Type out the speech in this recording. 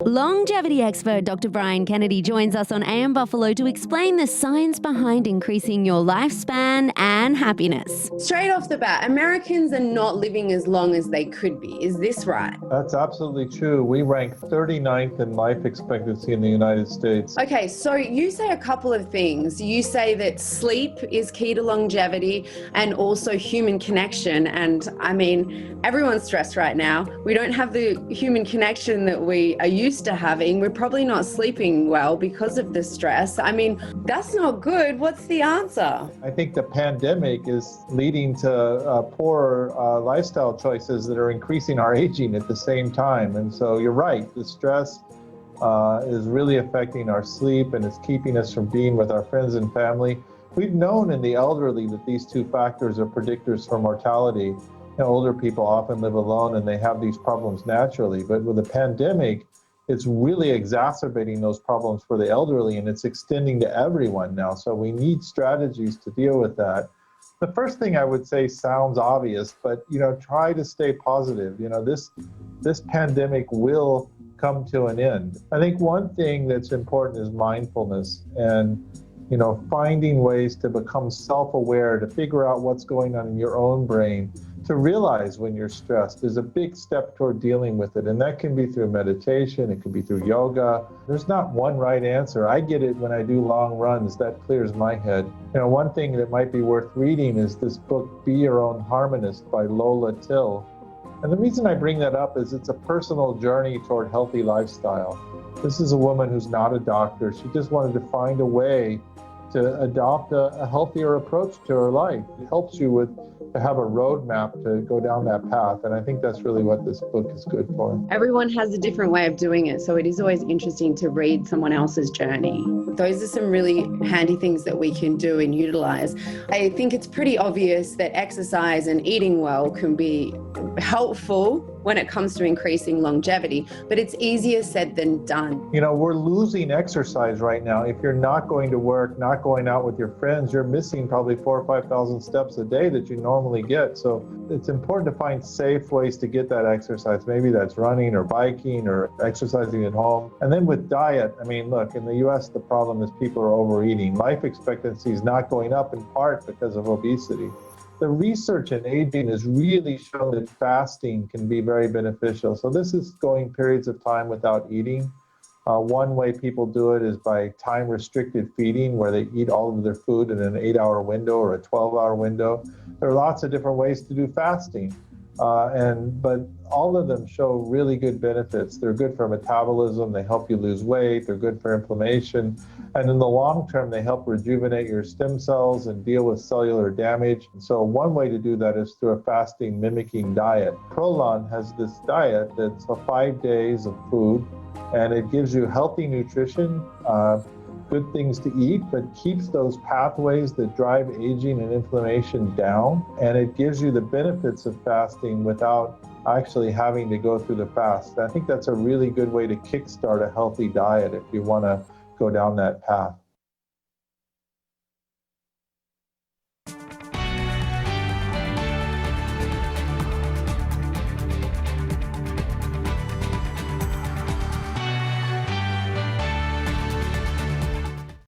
Longevity expert Dr. Brian Kennedy joins us on AM Buffalo to explain the science behind increasing your lifespan and happiness. Straight off the bat, Americans are not living as long as they could be. Is this right? That's absolutely true. We rank 39th in life expectancy in the United States. Okay, so you say a couple of things. You say that sleep is key to longevity and also human connection. And I mean, everyone's stressed right now. We don't have the human connection that we are used to having. We're probably not sleeping well because of the stress. I mean, that's not good. What's the answer? I think the pandemic is leading to poorer lifestyle choices that are increasing our aging at the same time. And so you're right, the stress is really affecting our sleep, and it's keeping us from being with our friends and family. We've known in the elderly that these two factors are predictors for mortality. Older people often live alone and they have these problems naturally, but with the pandemic, it's really exacerbating those problems for the elderly, and it's extending to everyone now. So we need strategies to deal with that. The first thing I would say sounds obvious, but try to stay positive. This pandemic will come to an end. I think one thing that's important is mindfulness, and finding ways to become self-aware, to figure out what's going on in your own brain, to realize when you're stressed is a big step toward dealing with it. And that can be through meditation, it can be through yoga. There's not one right answer. I get it when I do long runs, that clears my head. One thing that might be worth reading is this book, Be Your Own Harmonist by Lola Till. And the reason I bring that up is it's a personal journey toward healthy lifestyle. This is a woman who's not a doctor. She just wanted to find a way to adopt a healthier approach to her life. It helps you to have a roadmap to go down that path, and I think that's really what this book is good for. Everyone has a different way of doing it, so it is always interesting to read someone else's journey. Those are some really handy things that we can do and utilize. I think it's pretty obvious that exercise and eating well can be helpful when it comes to increasing longevity, but it's easier said than done. We're losing exercise right now. If you're not going to work, not going out with your friends, you're missing probably 4,000 or 5,000 steps a day that you normally get. So it's important to find safe ways to get that exercise. Maybe that's running or biking or exercising at home. And then with diet, look, in the US, the problem is people are overeating. Life expectancy is not going up in part because of obesity. The research in aging has really shown that fasting can be very beneficial. So this is going periods of time without eating. One way people do it is by time-restricted feeding, where they eat all of their food in an 8-hour window or a 12-hour window. There are lots of different ways to do fasting, but all of them show really good benefits. They're good for metabolism, they help you lose weight, they're good for inflammation, and in the long term, they help rejuvenate your stem cells and deal with cellular damage. And so one way to do that is through a fasting mimicking diet. Prolon has this diet that's 5 days of food, and it gives you healthy nutrition, good things to eat, but keeps those pathways that drive aging and inflammation down. And it gives you the benefits of fasting without actually having to go through the fast. I think that's a really good way to kickstart a healthy diet if you want to go down that path.